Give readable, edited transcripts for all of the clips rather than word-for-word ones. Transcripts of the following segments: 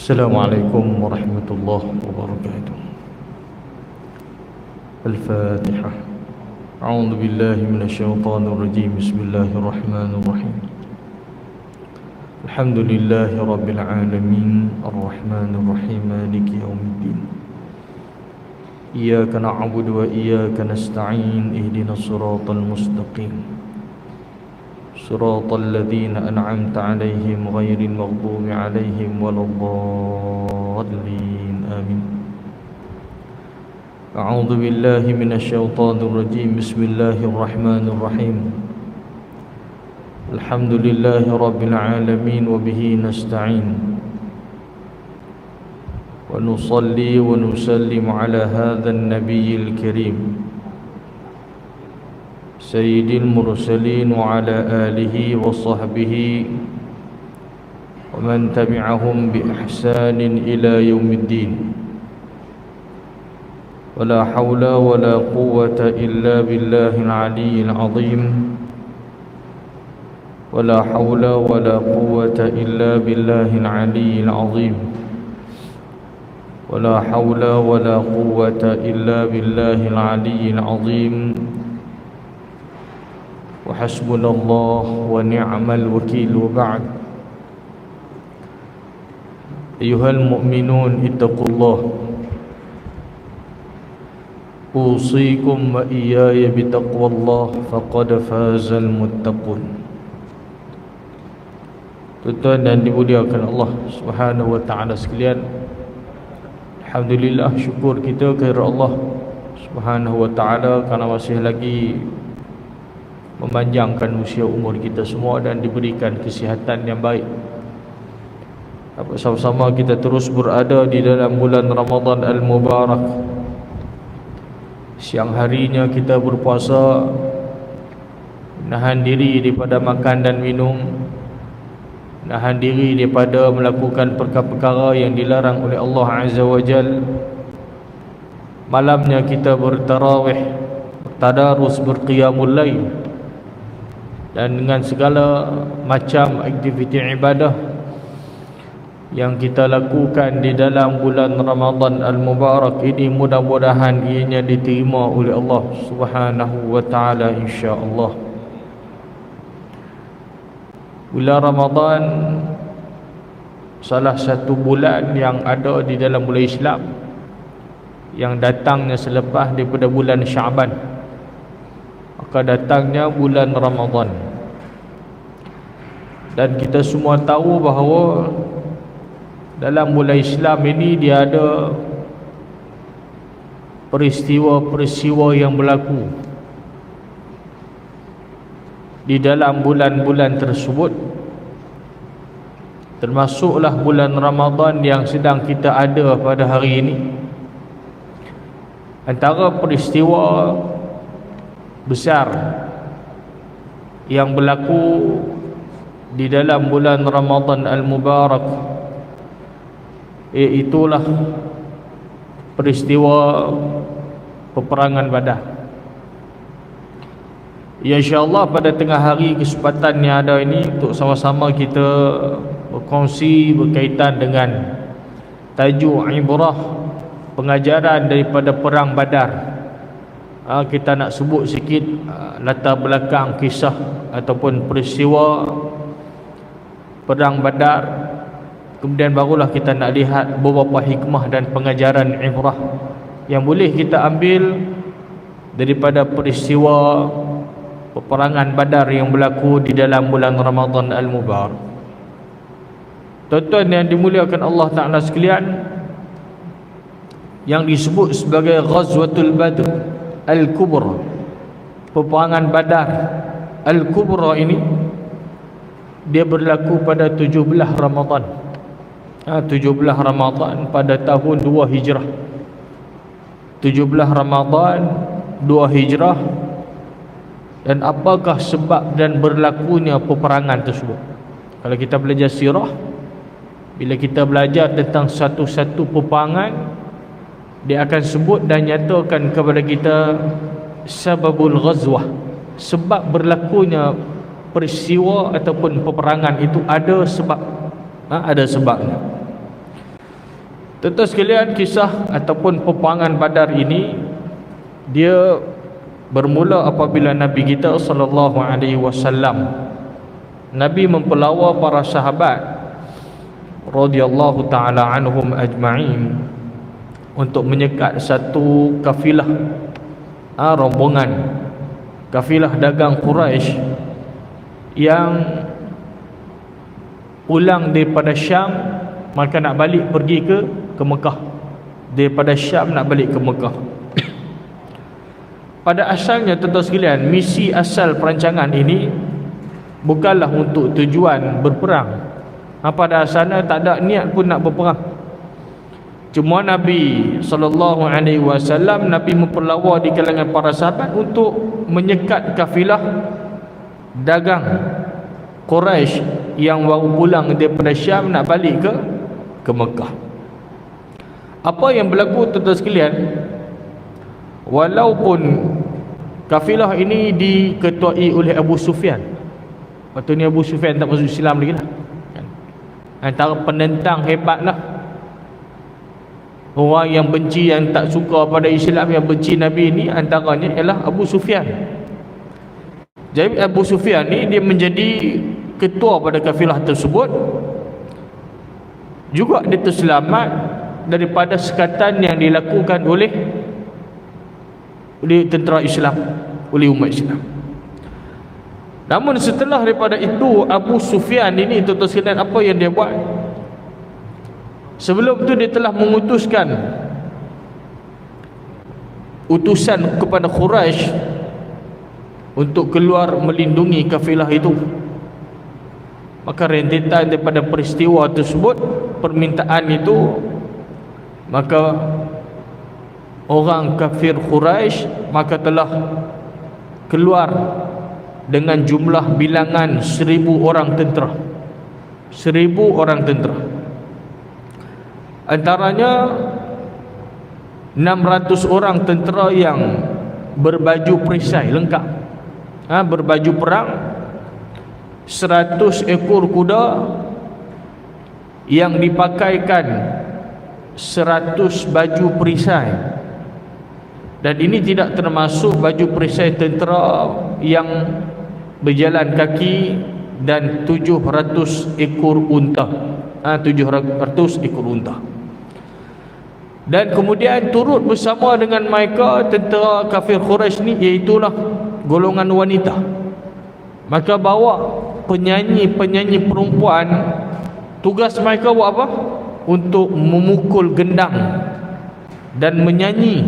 Assalamualaikum warahmatullahi wabarakatuh. Al-Fatihah. A'udzu billahi minasyaitonir rajim. Bismillahirrahmanirrahim. Alhamdulillahi rabbil alamin, arrahmanir rahim, maliki yaumiddin. Iyyaka na'budu wa iyyaka nasta'in. Ihdinas siratal mustaqim. صراط الذين أنعمت عليهم غير المغضوب عليهم ولا الضالين آمين. أعوذ بالله من الشيطان الرجيم. بسم الله الرحمن الرحيم. الحمد لله رب العالمين وبه نستعين ونصلي ونسلم على هذا النبي الكريم سيد المرسلين وعلى آله وصحبه ومن تبعهم بإحسان إلى يوم الدين. ولا حول ولا قوة إلا بالله العلي العظيم. ولا حول ولا قوة إلا بالله العلي العظيم. ولا حول ولا قوة إلا بالله العلي العظيم. وحسبنا الله ونعم الوكيل. وبعد، أيها المؤمنون اتقوا الله، أوصيكم وإياي بتقوى الله فقد فاز المتقون. Tuan-tuan dan dimuliakan Allah Subhanahu wa taala sekalian, alhamdulillah, syukur kita kepada Allah Subhanahu wa taala kerana masih lagi memanjangkan usia umur kita semua dan diberikan kesihatan yang baik. Sama-sama kita terus berada di dalam bulan Ramadan Al-Mubarak. Siang harinya kita berpuasa, menahan diri daripada makan dan minum, menahan diri daripada melakukan perkara-perkara yang dilarang oleh Allah Azza wa Jal. Malamnya kita bertarawih, bertadarus, berqiyamul lail, dan dengan segala macam aktiviti ibadah yang kita lakukan di dalam bulan Ramadan Al-Mubarak ini, mudah-mudahan ianya diterima oleh Allah Subhanahu wa taala insya-Allah. Bulan Ramadan salah satu bulan yang ada di dalam bulan Islam yang datangnya selepas daripada bulan Syaban. Maka datangnya bulan Ramadan. Dan kita semua tahu bahawa dalam bulan Islam ini dia ada peristiwa-peristiwa yang berlaku di dalam bulan-bulan tersebut. Termasuklah bulan Ramadan yang sedang kita ada pada hari ini. Antara peristiwa besar yang berlaku di dalam bulan Ramadan Al-Mubarak, iaitulah peristiwa peperangan Badar. Ya, insya-Allah pada tengah hari kesempatan yang ada ini untuk sama-sama kita berkongsi berkaitan dengan tajuk ibrah, pengajaran daripada perang Badar. Kita nak sebut sikit latar belakang kisah ataupun peristiwa perang Badar. Kemudian barulah kita nak lihat beberapa hikmah dan pengajaran ibrah yang boleh kita ambil daripada peristiwa peperangan Badar yang berlaku di dalam bulan Ramadan Al-Mubarak. Tuan-tuan yang dimuliakan Allah Ta'ala sekalian, yang disebut sebagai Ghazwatul Badr Al-Kubra, peperangan Badar Al-Kubra ini, dia berlaku pada 17 Ramadan. 17 Ramadan pada tahun 2 Hijrah. 17 Ramadan 2 Hijrah. Dan apakah sebab dan berlakunya peperangan tersebut? Kalau kita belajar sirah, bila kita belajar tentang satu-satu peperangan, dia akan sebut dan nyatakan kepada kita sababul ghazwah, sebab berlakunya peristiwa ataupun peperangan itu ada sebab, ada sebabnya. Tuan-tuan sekalian, kisah ataupun peperangan Badar ini dia bermula apabila Nabi kita sallallahu alaihi wasallam, Nabi mempelawa para sahabat radhiyallahu taala anhum ajma'in untuk menyekat satu kafilah, rombongan kafilah dagang Quraisy yang pulang daripada Syam, maka nak balik pergi ke Mekah. Daripada Syam nak balik ke Mekah. Pada asalnya tuan-tuan sekalian, misi asal perancangan ini bukanlah untuk tujuan berperang. Pada asalnya tak ada niat pun nak berperang. Cuma Nabi SAW, Nabi memperlawa di kalangan para sahabat untuk menyekat kafilah dagang Quraisy yang baru pulang daripada Syam nak balik ke Mekah. Apa yang berlaku tuan-tuan sekalian, walaupun kafilah ini diketuai oleh Abu Sufyan, waktu ni Abu Sufyan tak masuk Islam lagi lah, antara penentang hebat lah, orang yang benci, yang tak suka pada Islam, yang benci Nabi ni, antaranya ialah Abu Sufyan. Jadi Abu Sufyan ni dia menjadi ketua pada kafilah tersebut, juga dia terselamat daripada sekatan yang dilakukan oleh tentera Islam, oleh umat Islam. Namun setelah daripada itu, Abu Sufyan ini tuan-tuan sekalian, apa yang dia buat? Sebelum tu dia telah mengutuskan utusan kepada Quraisy untuk keluar melindungi kafilah itu. Maka rentetan daripada peristiwa tersebut, permintaan itu, maka orang kafir Quraisy maka telah keluar dengan jumlah bilangan 1000 orang tentera. 1000 orang tentera. Antaranya 600 orang tentera yang berbaju perisai lengkap, berbaju perang, 100 ekor kuda yang dipakaikan 100 baju perisai. Dan ini tidak termasuk baju perisai tentera yang berjalan kaki, dan 700 ekor unta. 700 ekor unta. Dan kemudian turut bersama dengan mereka tentera kafir Quraisy ni, iaitulah golongan wanita. Maka bawa penyanyi-penyanyi perempuan, tugas mereka buat apa? Untuk memukul gendang dan menyanyi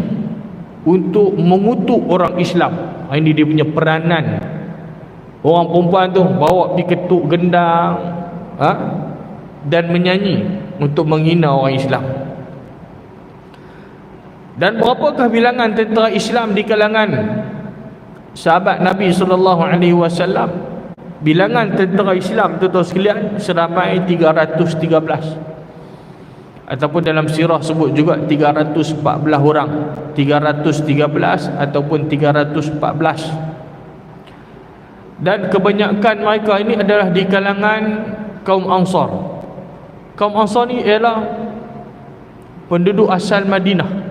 untuk mengutuk orang Islam. Ini dia punya peranan. Orang perempuan tu bawa pergi ketuk gendang, dan menyanyi untuk menghina orang Islam. Dan berapakah bilangan tentera Islam di kalangan sahabat Nabi SAW? Bilangan tentera Islam tuan-tuan sekalian seramai 313. Ataupun dalam sirah sebut juga 314 orang, 313 ataupun 314. Dan kebanyakan mereka ini adalah di kalangan kaum Ansar. Kaum Ansar ni ialah penduduk asal Madinah.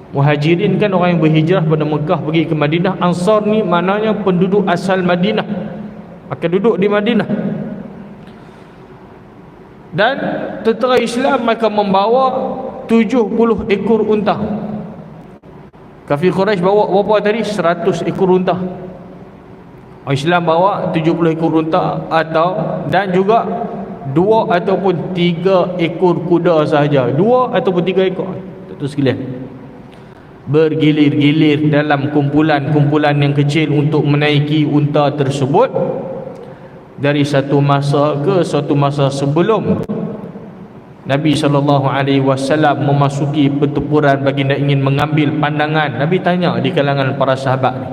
Muhajirin kan orang yang berhijrah pada Mekah pergi ke Madinah. Ansar ni maknanya penduduk asal Madinah, maka duduk di Madinah. Dan tentera Islam mereka membawa 70 ekor unta. Kafir Quraisy bawa berapa tadi? 100 ekor unta. Islam bawa 70 ekor unta, dan juga 2 ataupun 3 ekor kuda sahaja. 2 ataupun 3 ekor. Tuan-tuan sekalian, bergilir-gilir dalam kumpulan-kumpulan yang kecil untuk menaiki unta tersebut. Dari satu masa ke satu masa sebelum Nabi SAW memasuki pertempuran baginda ingin mengambil pandangan, Nabi tanya di kalangan para sahabat ni.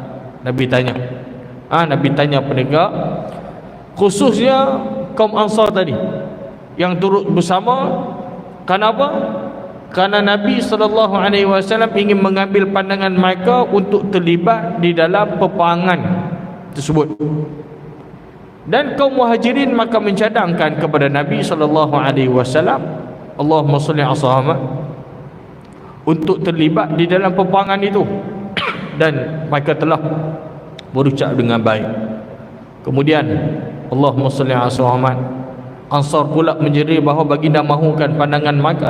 Nabi tanya penegak, khususnya kaum Ansar tadi yang turut bersama. Kenapa? Karena Nabi SAW ingin mengambil pandangan mereka untuk terlibat di dalam peperangan tersebut. Dan kaum Muhajirin maka mencadangkan kepada Nabi SAW Allahumma salli ala Muhammad, untuk terlibat di dalam peperangan itu dan mereka telah berucap dengan baik. Kemudian Allahumma salli ala Muhammad, Ansar pula menjerit bahawa baginda mahukan pandangan mereka.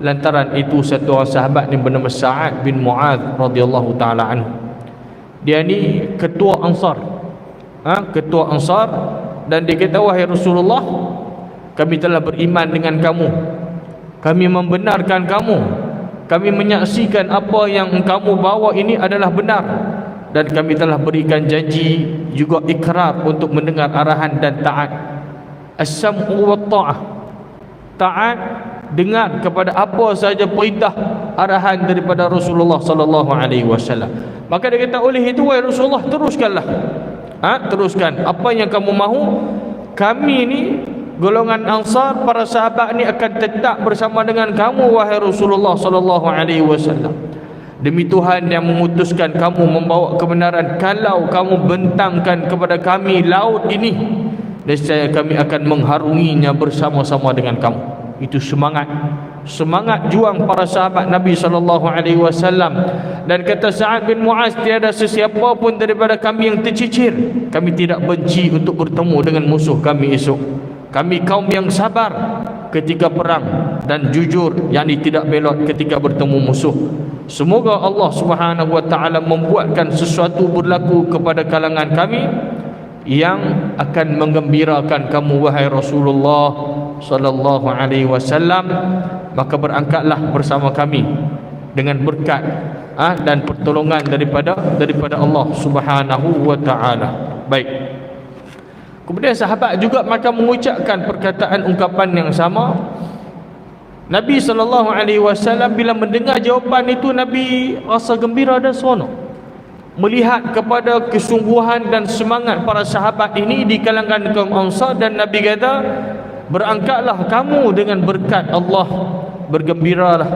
Lantaran itu satu orang sahabat yang bernama Sa'ad bin Mu'adz radhiyallahu taala anhu, dia ni ketua Ansar, ketua Ansar, dan dia kata, wahai Rasulullah, kami telah beriman dengan kamu, kami membenarkan kamu, kami menyaksikan apa yang kamu bawa ini adalah benar, dan kami telah berikan janji juga ikrar untuk mendengar arahan dan taat. As-sam'u wa ta'ah, taat, dengar kepada apa sahaja perintah arahan daripada Rasulullah sallallahu alaihi wasallam. Maka dia kata, oleh itu wahai Rasulullah, teruskanlah, teruskan apa yang kamu mahu. Kami ni golongan Ansar, para sahabat ni akan tetap bersama dengan kamu wahai Rasulullah sallallahu alaihi wasallam. Demi Tuhan yang memutuskan kamu membawa kebenaran, kalau kamu bentangkan kepada kami laut ini, nescaya kami akan mengharunginya bersama-sama dengan kamu. Itu semangat juang para sahabat Nabi sallallahu alaihi wasallam. Dan kata Sa'ad bin Mu'adz, tiada sesiapa pun daripada kami yang tercicir. Kami tidak benci untuk bertemu dengan musuh kami esok. Kami kaum yang sabar ketika perang dan jujur, yakni tidak belot ketika bertemu musuh. Semoga Allah Subhanahu wa taala membuatkan sesuatu berlaku kepada kalangan kami yang akan menggembirakan kamu wahai Rasulullah sallallahu alaihi wasallam. Maka berangkatlah bersama kami dengan berkat dan pertolongan daripada Allah Subhanahu wa taala. Baik. Kemudian sahabat juga maka mengucapkan perkataan ungkapan yang sama. Nabi sallallahu alaihi wasallam bila mendengar jawapan itu, Nabi rasa gembira dan seronok melihat kepada kesungguhan dan semangat para sahabat ini di kalangan kaum Ansar. Dan Nabi kata, berangkatlah kamu dengan berkat Allah, bergembiralah,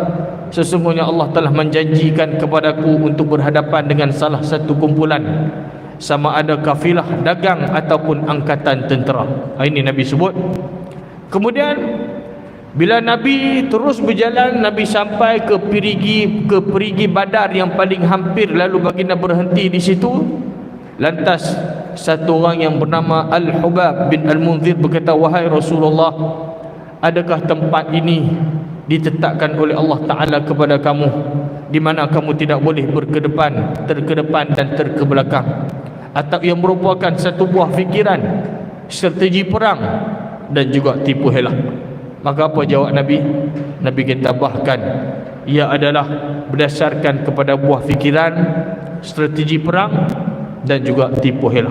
sesungguhnya Allah telah menjanjikan kepadaku untuk berhadapan dengan salah satu kumpulan, sama ada kafilah dagang ataupun angkatan tentera. Ini Nabi sebut. Kemudian bila Nabi terus berjalan, Nabi sampai ke perigi Badar yang paling hampir, lalu baginda berhenti di situ. Lantas satu orang yang bernama Al-Hubab bin Al-Munzir berkata, wahai Rasulullah, adakah tempat ini ditetapkan oleh Allah Ta'ala kepada kamu, di mana kamu tidak boleh terkedepan dan terkebelakang, atau yang merupakan satu buah fikiran, strategi perang dan juga tipu helah? Maka apa jawab Nabi? Nabi kata, bahkan ia adalah berdasarkan kepada buah fikiran, strategi perang dan juga tipu helah.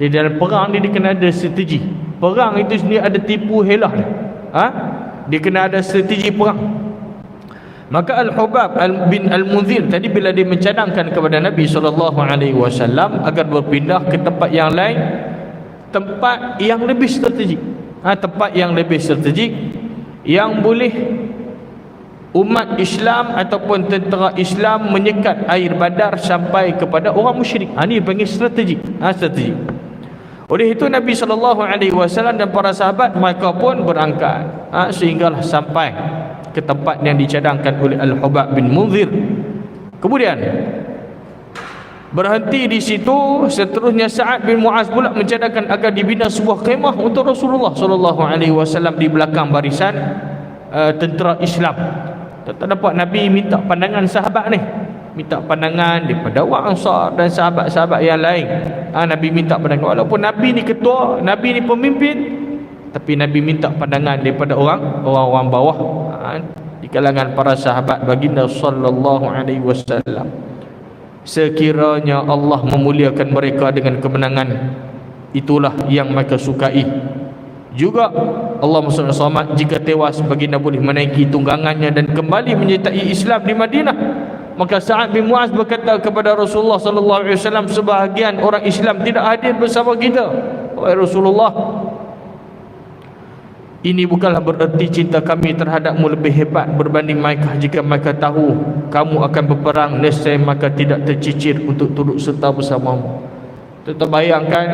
Jadi dalam perang ni dia kena ada strategi. Perang itu sendiri ada tipu helah ni. Dia kena ada strategi perang. Maka Al-Hubab bin Al-Munzir tadi bila dia mencadangkan kepada Nabi SAW agar berpindah ke tempat yang lain, tempat yang lebih strategik, tempat yang lebih strategik yang boleh umat Islam ataupun tentera Islam menyekat air Badar sampai kepada orang musyrik. Ini panggil strategik. Strategik. Oleh itu Nabi SAW dan para sahabat mereka pun berangkat sehinggalah sampai ke tempat yang dicadangkan oleh Al-Hubab bin Munzir. Kemudian berhenti di situ. Seterusnya Sa'ad bin Mu'adz pula mencadangkan agar dibina sebuah khemah untuk Rasulullah SAW di belakang barisan tentera Islam. Tak dapat Nabi minta pandangan sahabat ni, minta pandangan daripada orang Ansar dan sahabat-sahabat yang lain. Nabi minta pandangan, walaupun Nabi ni ketua, Nabi ni pemimpin, tapi Nabi minta pandangan daripada orang-orang bawah di kalangan para sahabat baginda sallallahu alaihi wasallam. Sekiranya Allah memuliakan mereka dengan kemenangan, itulah yang mereka sukai. Juga Allah SWT jika tewas, baginda boleh menaiki tunggangannya dan kembali menyertai Islam di Madinah. Maka Sa'ad bin Mu'adz berkata kepada Rasulullah SAW, sebahagian orang Islam tidak hadir bersama kita. Wahai Rasulullah, ini bukanlah bererti cinta kami terhadapmu lebih hebat berbanding mereka. Jika mereka tahu kamu akan berperang, nescaya mereka tidak tercicir untuk turut serta bersamamu. Kita bayangkan,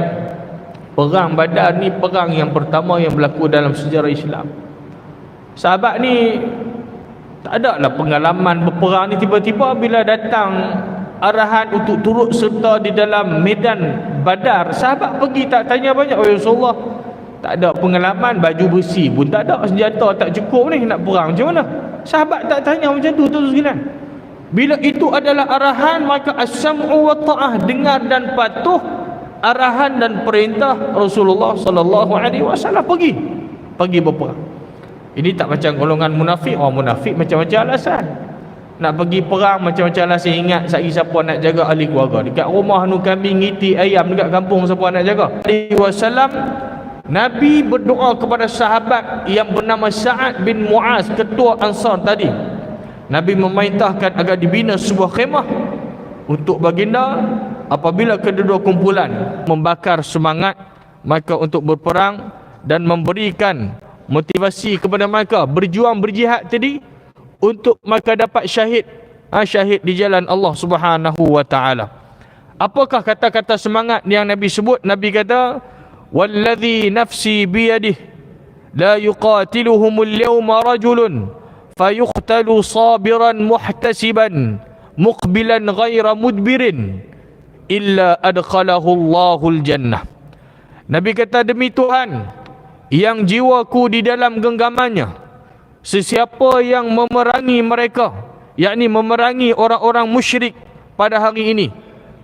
perang Badar ni perang yang pertama yang berlaku dalam sejarah Islam. Sahabat ni tak ada lah pengalaman berperang ni, tiba-tiba bila datang arahan untuk turut serta di dalam medan Badar, sahabat pergi tak tanya banyak. Oh ya Rasulullah, tak ada pengalaman, baju besi pun tak ada, senjata tak cukup ni, nak perang macam mana? Sahabat tak tanya macam tu, tuan-tuan sekalian. Bila itu adalah arahan, maka as-sam'u wa ta'ah, dengar dan patuh arahan dan perintah Rasulullah sallallahu alaihi wasallam, pergi berperang. Ini tak macam golongan munafik. Orang munafik macam-macam alasan nak pergi perang, macam-macam alasan. Ingat siapa nak jaga ahli keluarga dekat rumah nu, kambing ngiti ayam dekat kampung, siapa nak jaga? Alaihi wasallam, Nabi berdoa kepada sahabat yang bernama Sa'ad bin Mu'az, ketua Ansar tadi. Nabi memerintahkan agar dibina sebuah khemah untuk baginda. Apabila kedua kumpulan membakar semangat mereka untuk berperang dan memberikan motivasi kepada mereka berjuang, berjihad tadi, untuk mereka dapat syahid di jalan Allah Subhanahu wa taala. Apakah kata-kata semangat yang Nabi sebut? Nabi kata, "Wallazi nafsi biyadihi la yuqatiluhumul yawma rajulun fayuqtalu sabiran muhtasiban muqbilan ghaira mudbirin illa adkhalahu Allahul jannah." Nabi kata, demi Tuhan yang jiwaku di dalam genggamannya, sesiapa yang memerangi mereka, yakni memerangi orang-orang musyrik pada hari ini,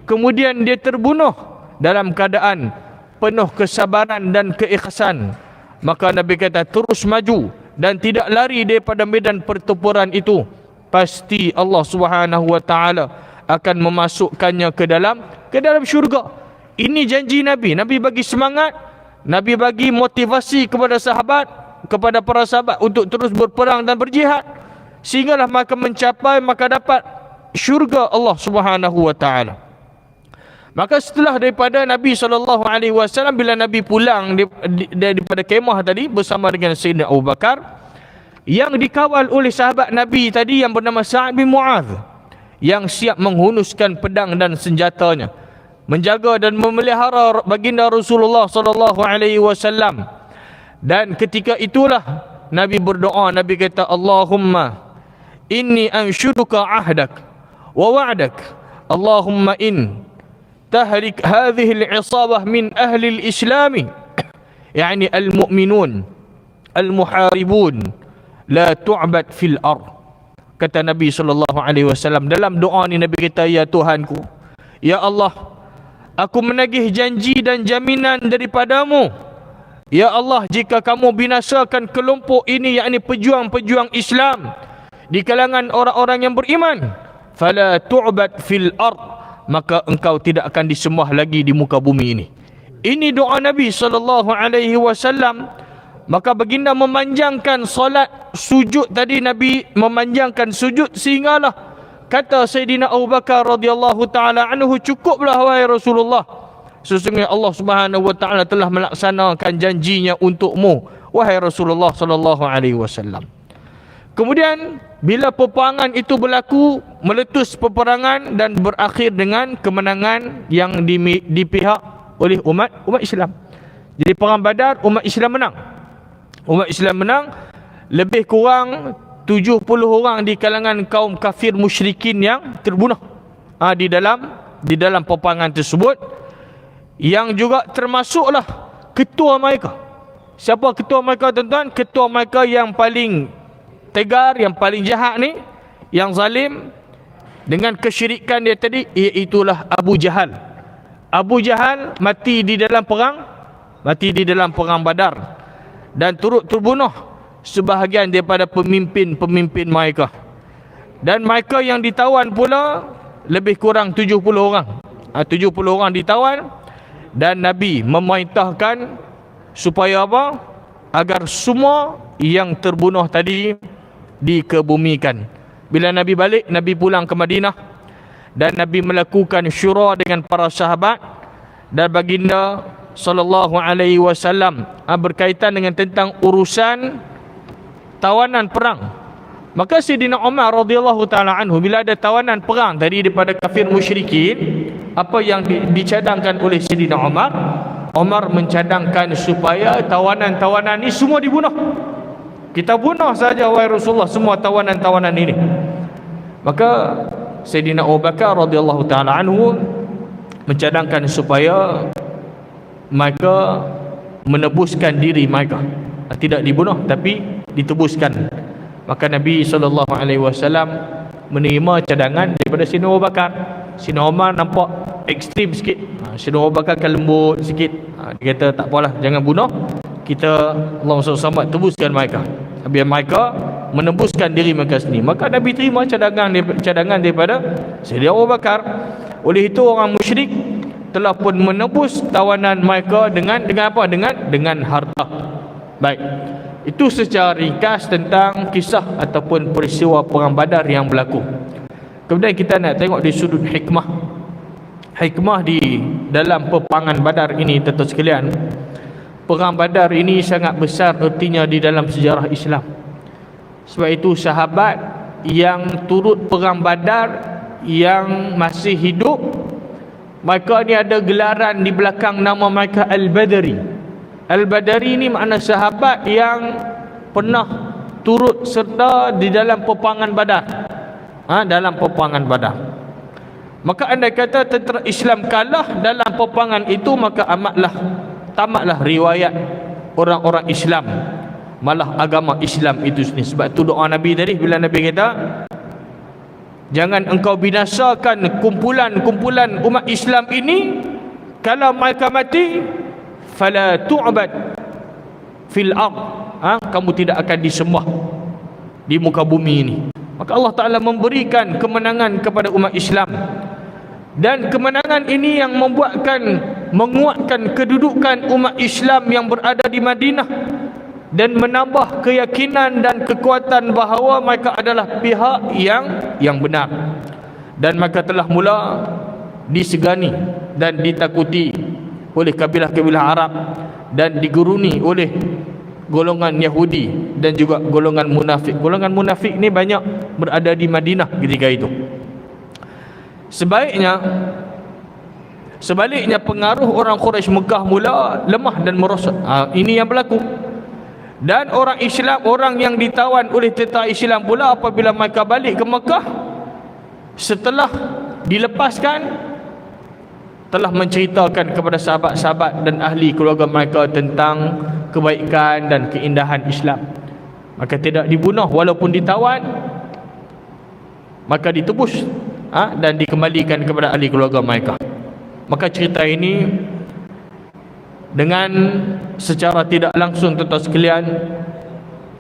kemudian dia terbunuh dalam keadaan penuh kesabaran dan keikhlasan, maka Nabi kata terus maju dan tidak lari daripada medan pertempuran itu, pasti Allah Subhanahu wa taala akan memasukkannya ke dalam syurga. Ini janji Nabi. Nabi bagi semangat, Nabi bagi motivasi kepada sahabat, kepada para sahabat untuk terus berperang dan berjihad, sehinggalah maka mencapai, maka dapat syurga Allah Subhanahu wa taala. Maka setelah daripada Nabi SAW, bila Nabi pulang daripada kemah tadi bersama dengan Sayyidina Abu Bakar, yang dikawal oleh sahabat Nabi tadi yang bernama Sa'ad bin Mu'az, yang siap menghunuskan pedang dan senjatanya, menjaga dan memelihara baginda Rasulullah SAW. Dan ketika itulah Nabi berdoa. Nabi kata, Allahumma inni anshuduka ahdak wa wa'dak, Allahumma in tahrik hadhihi al-isabah min ahli al-islami, yani al-mu'minun al-muharibun la tu'bad fil ard. Kata Nabi SAW dalam doa ni, Nabi kata, ya Tuhanku, ya Allah, aku menagih janji dan jaminan daripadamu, ya Allah, jika kamu binasakan kelompok ini, yakni pejuang-pejuang Islam di kalangan orang-orang yang beriman, fala tu'bad fil ard, maka engkau tidak akan disembah lagi di muka bumi ini. Ini doa Nabi SAW. Maka baginda memanjangkan solat sujud tadi. Nabi memanjangkan sujud sehinggalah kata Sayyidina Abu Bakar radhiyallahu taala anhu, cukuplah wahai Rasulullah, sesungguhnya Allah Subhanahu wa taala telah melaksanakan janjinya untukmu wahai Rasulullah sallallahu alaihi wasallam. Kemudian bila peperangan itu berlaku, meletus peperangan dan berakhir dengan kemenangan yang dipihak oleh umat Islam. Jadi perang Badar, umat Islam menang. Umat Islam menang, lebih kurang 70 orang di kalangan kaum kafir musyrikin yang terbunuh di dalam peperangan tersebut, yang juga termasuklah ketua mereka. Siapa ketua mereka, tuan-tuan? Ketua mereka yang paling tegar, yang paling jahat ni, yang zalim dengan kesyirikan dia tadi, iaitulah Abu Jahal. Abu Jahal mati di dalam perang Badar, dan turut terbunuh sebahagian daripada pemimpin-pemimpin mereka. Dan mereka yang ditawan pula lebih kurang 70 orang. 70 orang ditawan, dan Nabi memerintahkan supaya apa? Agar semua yang terbunuh tadi dikebumikan. Bila Nabi balik, Nabi pulang ke Madinah, dan Nabi melakukan syura dengan para sahabat, dan baginda sallallahu alaihi wasallam berkaitan dengan tentang urusan tawanan perang. Maka Sayyidina Umar radhiyallahu taala anhu, bila ada tawanan perang tadi daripada kafir musyrikin, apa yang dicadangkan oleh Sayyidina Umar mencadangkan supaya tawanan-tawanan ni semua dibunuh. kita bunuh saja wahai Rasulullah semua tawanan-tawanan ini. Maka Sayyidina Abu Bakar radhiyallahu taala anhu mencadangkan supaya mereka menebuskan diri mereka, tidak dibunuh tapi ditebuskan. Maka Nabi SAW menerima cadangan daripada Sayyidina Abu Bakar. Sayyidina Umar nampak ekstrim sikit, Sayyidina Abu Bakar kan lembut sikit. Dia kata tak apalah, jangan bunuh, kita Allah SWT tebuskan mereka, biar mereka menembuskan diri mereka sendiri. Maka Nabi terima cadangan daripada Sayyidina Abu Bakar. Oleh itu orang musyrik telah pun menebus tawanan mereka dengan apa? Dengan harta. Baik. Itu secara ringkas tentang kisah ataupun peristiwa perang Badar yang berlaku. Kemudian kita nak tengok di sudut hikmah. Hikmah di dalam peperangan Badar ini, tuan-tuan sekalian. Perang Badar ini sangat besar artinya di dalam sejarah Islam. Sebab itu sahabat yang turut perang Badar yang masih hidup, mereka ni ada gelaran di belakang nama mereka Al-Badri. Al-Badri ni makna sahabat yang pernah turut serta di dalam peperangan Badar. Dalam peperangan Badar. Maka andai kata tentera Islam kalah dalam peperangan itu, maka tamatlah riwayat orang-orang Islam, malah agama Islam itu sendiri. Sebab tu doa Nabi tadi, bila Nabi kata jangan engkau binasakan kumpulan-kumpulan umat Islam ini, kalau mereka mati fala tu'bad fil ard, kamu tidak akan disembah di muka bumi ini. Maka Allah Ta'ala memberikan kemenangan kepada umat Islam, dan kemenangan ini yang menguatkan kedudukan umat Islam yang berada di Madinah, dan menambah keyakinan dan kekuatan bahawa mereka adalah pihak yang benar. Dan mereka telah mula disegani dan ditakuti oleh kabilah-kabilah Arab, dan diguruni oleh golongan Yahudi dan juga golongan munafik. Golongan munafik ni banyak berada di Madinah ketika itu. Sebaliknya pengaruh orang Quraisy Mekah mula lemah dan merosot. Ini yang berlaku. Dan orang Islam, orang yang ditawan oleh tentera Islam pula, apabila mereka balik ke Mekah setelah dilepaskan, telah menceritakan kepada sahabat-sahabat dan ahli keluarga mereka tentang kebaikan dan keindahan Islam. Maka tidak dibunuh walaupun ditawan, maka ditebus dan dikembalikan kepada ahli keluarga mereka. Maka cerita ini dengan secara tidak langsung, tuan-tuan sekalian,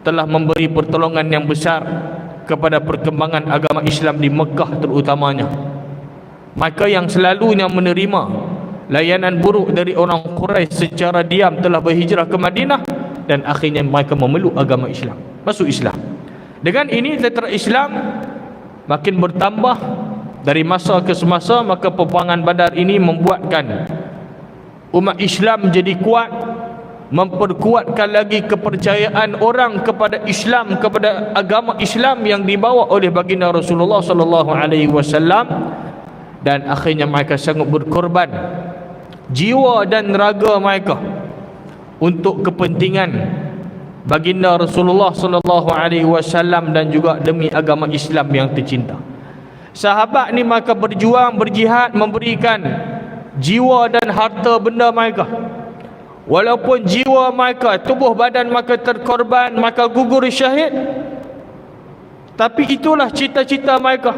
telah memberi pertolongan yang besar kepada perkembangan agama Islam di Mekah terutamanya. Mereka yang selalunya menerima layanan buruk dari orang Quraisy secara diam telah berhijrah ke Madinah, dan akhirnya mereka memeluk agama Islam, masuk Islam. Dengan ini tentera Islam makin bertambah dari masa ke semasa. Maka peperangan Badar ini membuatkan umat Islam jadi kuat, memperkuatkan lagi kepercayaan orang kepada Islam, kepada agama Islam yang dibawa oleh baginda Rasulullah sallallahu alaihi wasallam. Dan akhirnya mereka sanggup berkorban jiwa dan raga mereka untuk kepentingan baginda Rasulullah sallallahu alaihi wasallam dan juga demi agama Islam yang tercinta. Sahabat ni maka berjuang, berjihad, memberikan jiwa dan harta benda mereka. Walaupun jiwa mereka, tubuh badan mereka terkorban, maka gugur syahid, tapi itulah cita-cita mereka.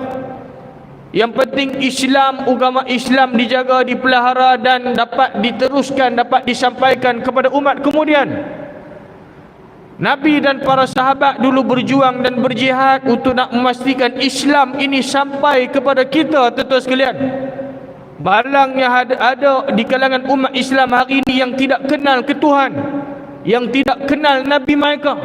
Yang penting Islam, agama Islam dijaga, dipelihara dan dapat diteruskan, dapat disampaikan kepada umat kemudian. Nabi dan para sahabat dulu berjuang dan berjihad untuk nak memastikan Islam ini sampai kepada kita, tuan-tuan sekalian. Balang yang ada di kalangan umat Islam hari ini yang tidak kenal ketuhan, yang tidak kenal Nabi mereka.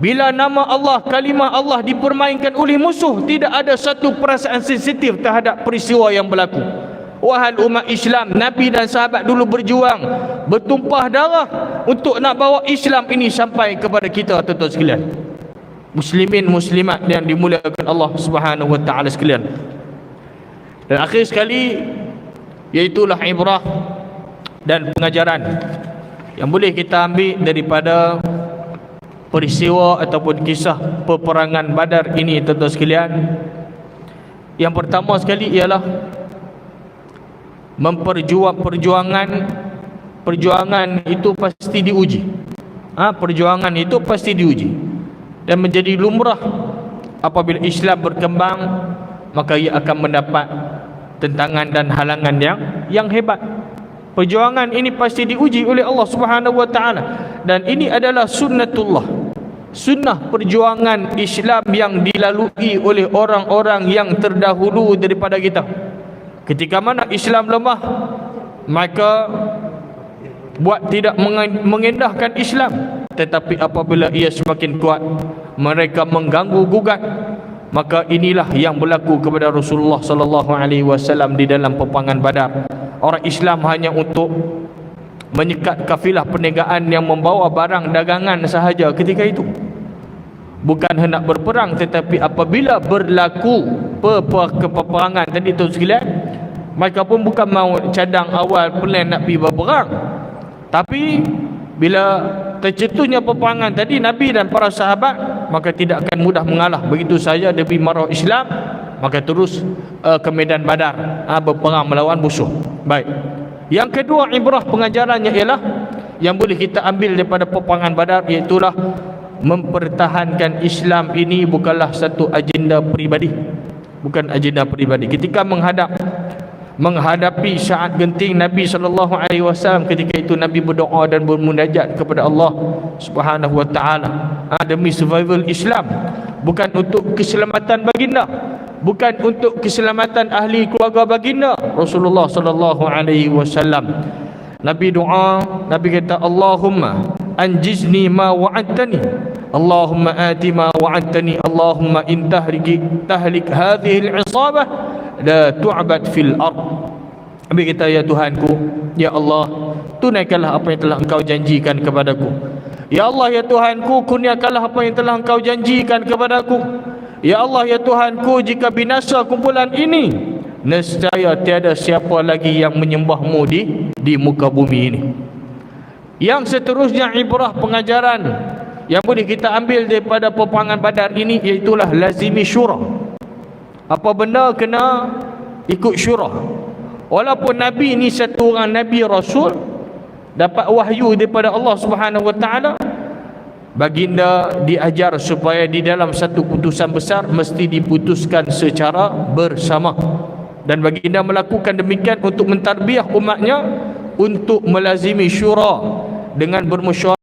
Bila nama Allah, kalimah Allah dipermainkan oleh musuh, tidak ada satu perasaan sensitif terhadap peristiwa yang berlaku. Wahai umat Islam, Nabi dan sahabat dulu berjuang, bertumpah darah untuk nak bawa Islam ini sampai kepada kita, tuan-tuan sekalian. Muslimin muslimat yang dimuliakan Allah Subhanahu wa taala sekalian. Dan akhir sekali, iaitulah ibrah dan pengajaran yang boleh kita ambil daripada peristiwa ataupun kisah peperangan Badar ini, tuan-tuan sekalian. Yang pertama sekali ialah perjuangan itu pasti diuji. Perjuangan itu pasti diuji dan menjadi lumrah. Apabila Islam berkembang, maka ia akan mendapat tentangan dan halangan yang hebat. Perjuangan ini pasti diuji oleh Allah Subhanahu wa taala, dan ini adalah sunnatullah, sunnah perjuangan Islam yang dilalui oleh orang-orang yang terdahulu daripada kita. Ketika mana Islam lemah, maka tidak mengendahkan Islam. Tetapi apabila ia semakin kuat, mereka mengganggu gugat. Maka inilah yang berlaku kepada Rasulullah sallallahu alaihi wasallam di dalam peperangan Badar. Orang Islam hanya untuk menyekat kafilah perniagaan yang membawa barang dagangan sahaja ketika itu, bukan hendak berperang. Tetapi apabila berlaku peperangan tadi, tuan sekalian, mereka pun bukan mau cadang awal plan nak pergi berperang. Tapi bila tercetusnya peperangan tadi, Nabi dan para sahabat maka tidak akan mudah mengalah. Begitu saja demi marah Islam, maka terus ke medan Badar, berperang melawan musuh. Baik. Yang kedua, ibrah pengajarannya ialah yang boleh kita ambil daripada peperangan Badar, iaitulah mempertahankan Islam ini bukanlah satu agenda peribadi. Bukan agenda peribadi. Ketika menghadapi saat genting Nabi SAW, ketika itu Nabi berdoa dan bermunajat kepada Allah Subhanahu wa taala demi survival Islam, bukan untuk keselamatan baginda, bukan untuk keselamatan ahli keluarga baginda Rasulullah SAW. Nabi doa, Nabi kata, Allahumma anjizni ma wa'adtani, Allahumma ati ma wa'adtani, Allahumma in tahlik hadhihi al-isabah la tu'bad fil ard. Nabi kata, ya Tuhanku, ya Allah, tunaikanlah apa yang telah Engkau janjikan kepadaku. Ya Allah, ya Tuhanku, kurniakanlah apa yang telah Engkau janjikan kepadaku. Ya Allah, ya Tuhanku, jika binasa kumpulan ini, nescaya tiada siapa lagi yang menyembahmu di muka bumi ini. Yang seterusnya, ibrah pengajaran yang boleh kita ambil daripada peperangan Badar ini, iaitulah lazimi syura. Apa benda kena ikut syura. Walaupun Nabi ni satu orang Nabi Rasul, dapat wahyu daripada Allah Subhanahu wa taala, baginda diajar supaya di dalam satu putusan besar mesti diputuskan secara bersama. Dan baginda melakukan demikian untuk mentarbiah umatnya untuk melazimi syura dengan bermusyawarah.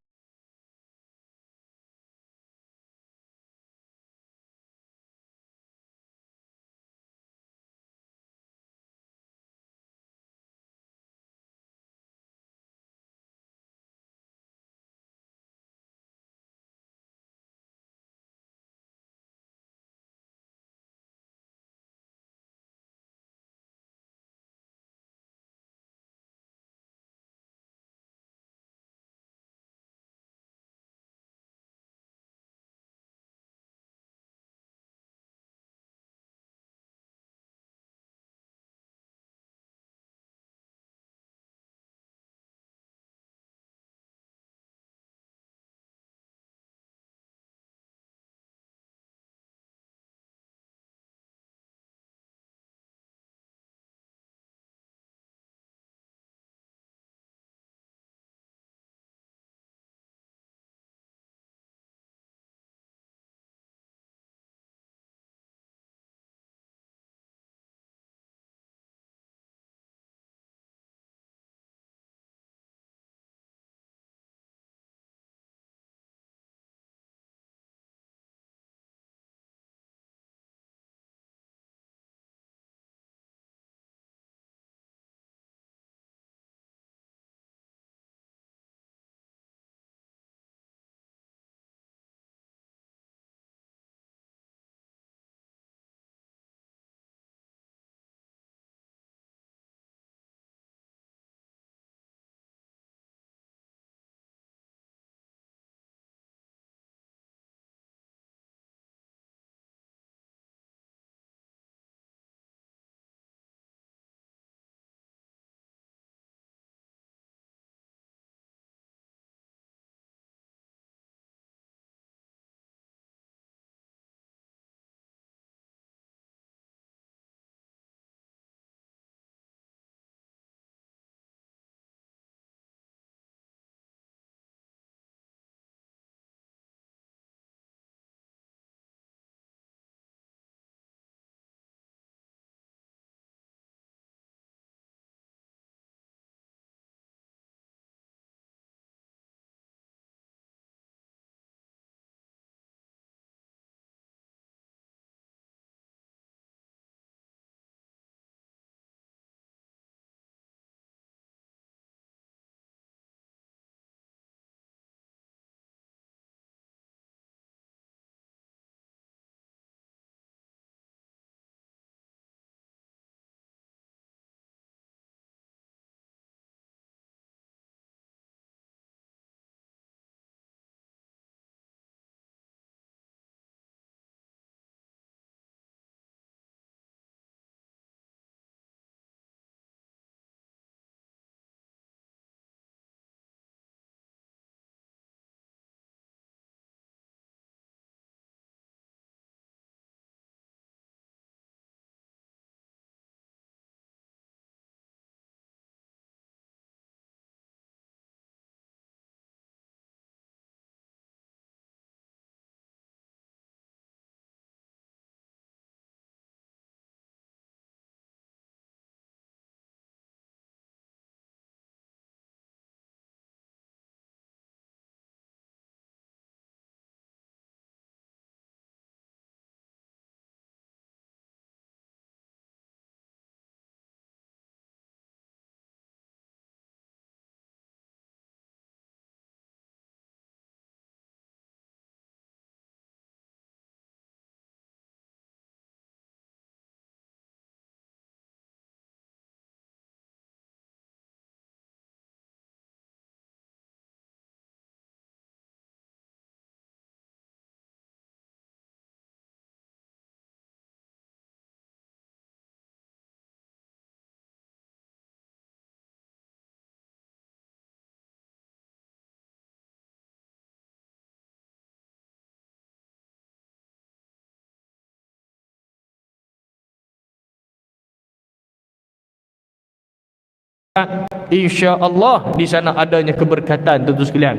insya-Allah di sana adanya keberkatan, tuan-tuan sekalian.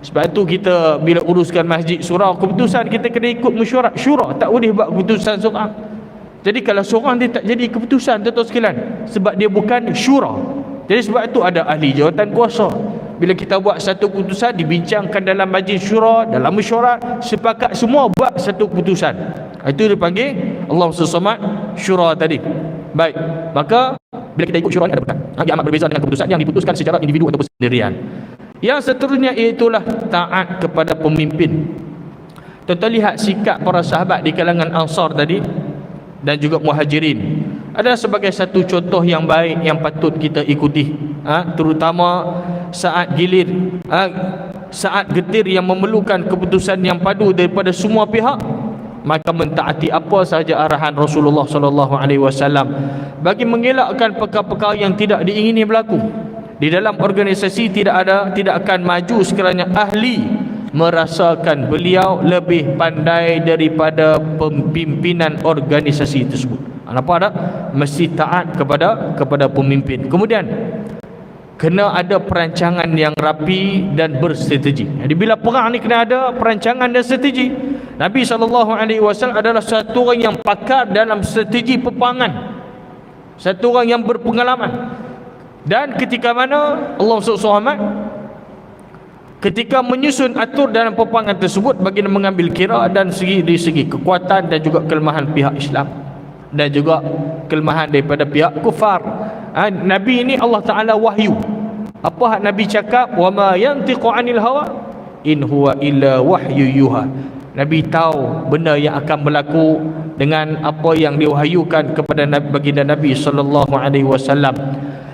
Sebab tu kita bila uruskan masjid surau, keputusan kita kena ikut mesyuarat syura, tak boleh buat keputusan seorang. Jadi kalau seorang dia tak jadi keputusan, tuan-tuan sekalian, sebab dia bukan syura. Jadi sebab tu ada ahli jawatan kuasa. Bila kita buat satu keputusan, dibincangkan dalam majlis syura, dalam mesyuarat, sepakat semua buat satu keputusan. Itu dipanggil Allah Samad syura tadi. Baik, maka bila kita ikut syura ni ada berkat. Dia amat berbeza dengan keputusan yang diputuskan secara individu ataupun sendirian. Yang seterusnya iaitulah taat kepada pemimpin. Tuan-tuan lihat sikap para sahabat di kalangan Ansar tadi dan juga Muhajirin adalah sebagai satu contoh yang baik yang patut kita ikuti, terutama saat gilir, saat getir yang memerlukan keputusan yang padu daripada semua pihak, maka mentaati apa sahaja arahan Rasulullah sallallahu alaihi wasallam bagi mengelakkan perkara-perkara yang tidak diingini berlaku. Di dalam organisasi tidak akan maju sekiranya ahli merasakan beliau lebih pandai daripada pimpinan organisasi tersebut. Nampak tak? Mesti taat kepada pemimpin. Kemudian kena ada perancangan yang rapi dan berstrategi. Jadi bila perang ni kena ada perancangan dan strategi. Nabi SAW adalah satu orang yang pakar dalam strategi peperangan, satu orang yang berpengalaman. Dan ketika mana Allah SWT ketika menyusun atur dalam peperangan tersebut, bagi mengambil kira dan dari segi kekuatan dan juga kelemahan pihak Islam dan juga kelemahan daripada pihak kufar. Nabi ini Allah Ta'ala wahyu. Apa hak Nabi cakap? Wa ma yantiqu anil hawa in huwa illa wahyu yuha. Nabi tahu benda yang akan berlaku dengan apa yang diwahyukan kepada baginda Nabi sallallahu alaihi wasallam.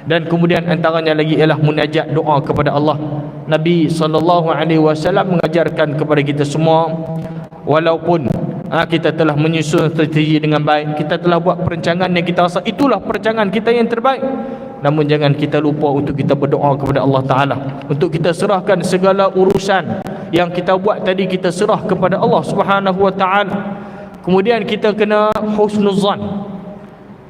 Dan kemudian antaranya lagi ialah munajat doa kepada Allah. Nabi sallallahu alaihi wasallam mengajarkan kepada kita semua, walaupun kita telah menyusun strategi dengan baik, kita telah buat perancangan yang kita rasa itulah perancangan kita yang terbaik, namun jangan kita lupa untuk kita berdoa kepada Allah Ta'ala, untuk kita serahkan segala urusan yang kita buat tadi, kita serah kepada Allah Subhanahu Wa Ta'ala. Kemudian kita kena husnuzan,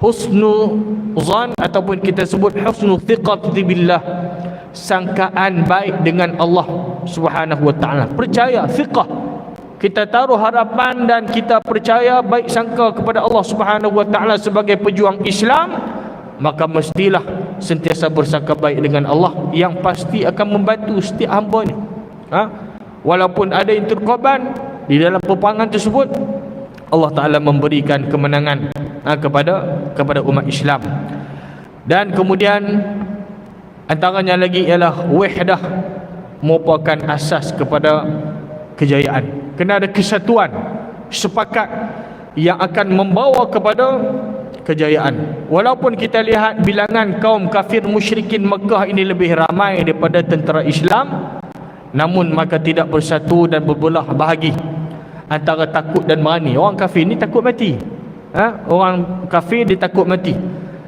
husnuzan ataupun kita sebut husnul thiqati billah, sangkaan baik dengan Allah Subhanahu Wa Ta'ala. Percaya, thiqah, kita taruh harapan dan kita percaya baik sangka kepada Allah Subhanahu Wa Ta'ala sebagai pejuang Islam, maka mestilah sentiasa bersangka baik dengan Allah yang pasti akan membantu setiap hamba ni. Walaupun ada yang terkorban di dalam peperangan tersebut, Allah Ta'ala memberikan kemenangan kepada umat Islam. Dan kemudian antaranya lagi ialah wahdah, merupakan asas kepada kejayaan. Kena ada kesatuan, sepakat yang akan membawa kepada kejayaan. Walaupun kita lihat bilangan kaum kafir musyrikin Mekah ini lebih ramai daripada tentera Islam, namun maka tidak bersatu dan berbelah bahagi antara takut dan berani. Orang kafir ni takut mati, orang kafir dia takut mati.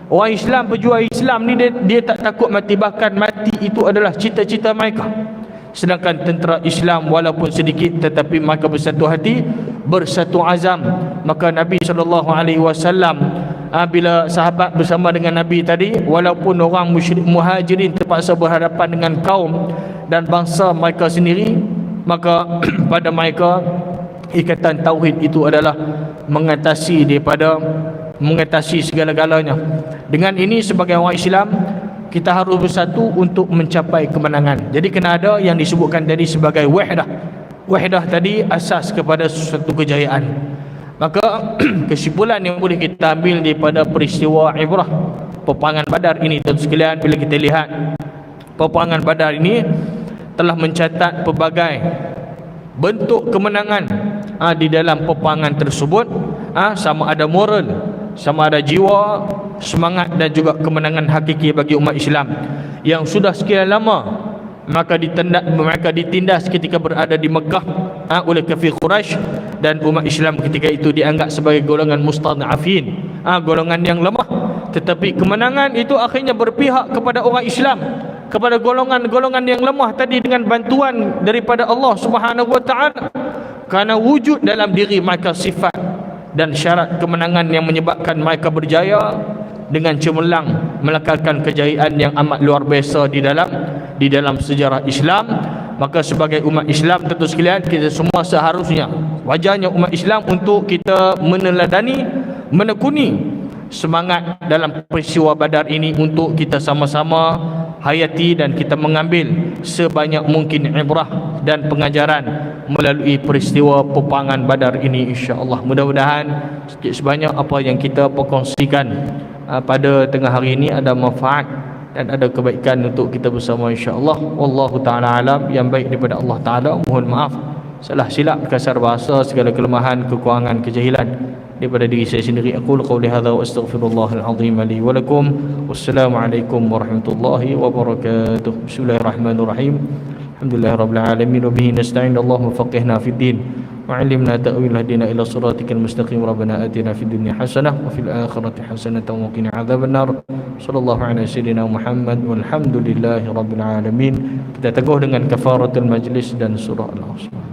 Orang Islam, pejuang Islam ni dia tak takut mati, bahkan mati itu adalah cita-cita mereka. Sedangkan tentera Islam walaupun sedikit tetapi mereka bersatu hati, bersatu azam. Maka Nabi SAW bila sahabat bersama dengan Nabi tadi, walaupun orang musyrik Muhajirin terpaksa berhadapan dengan kaum dan bangsa mereka sendiri, maka pada mereka ikatan tauhid itu adalah mengatasi segala-galanya. Dengan ini sebagai orang Islam, kita harus bersatu untuk mencapai kemenangan. Jadi kena ada yang disebutkan tadi sebagai wahdah. Wahdah tadi asas kepada suatu kejayaan. Maka kesimpulan yang boleh kita ambil daripada peristiwa ibrah peperangan Badar ini, tuan sekalian, bila kita lihat peperangan Badar ini telah mencatat pelbagai bentuk kemenangan di dalam peperangan tersebut, sama ada moral, sama ada jiwa, semangat dan juga kemenangan hakiki bagi umat Islam yang sudah sekian lama mereka ditindas ketika berada di Mekah oleh kafir Quraisy, dan umat Islam ketika itu dianggap sebagai golongan mustad'afin, golongan yang lemah. Tetapi kemenangan itu akhirnya berpihak kepada orang Islam, kepada golongan-golongan yang lemah tadi, dengan bantuan daripada Allah Subhanahu Wa Ta'ala, kerana wujud dalam diri mereka sifat dan syarat kemenangan yang menyebabkan mereka berjaya dengan cemerlang melakukan kejayaan yang amat luar biasa di dalam sejarah Islam. Maka sebagai umat Islam tentu sekalian, kita semua seharusnya, wajarnya umat Islam untuk kita meneladani, menekuni semangat dalam peristiwa Badar ini untuk kita sama-sama hayati dan kita mengambil sebanyak mungkin ibrah dan pengajaran melalui peristiwa peperangan Badar ini, insya-Allah. Mudah-mudahan sikit sebanyak apa yang kita perkongsikan pada tengah hari ini ada manfaat dan ada kebaikan untuk kita bersama, insya-Allah. Wallahu taala alam. Yang baik daripada Allah taala, mohon maaf salah silap, kasar bahasa, segala kelemahan, kekurangan, kejahilan daripada diri saya sendiri. Aku qauli hadza wa astaghfirullahal azim li wa lakum. Wassalamualaikum warahmatullahi wabarakatuh. Bismillahirrahmanirrahim. Alhamdulillahirabbil alamin wa bihi nasta'in. Allahumma faqihna fid din wa 'allimna ta'wil hadina ila siratikal mustaqim. Rabbana atina fid dunya hasanah wa fil akhirati hasanah wa qina adzabannar. Sallallahu ala sayyidina Muhammad walhamdulillahirabbil alamin. Kita teguh dengan kafaratul majlis dan surah Al-Asr.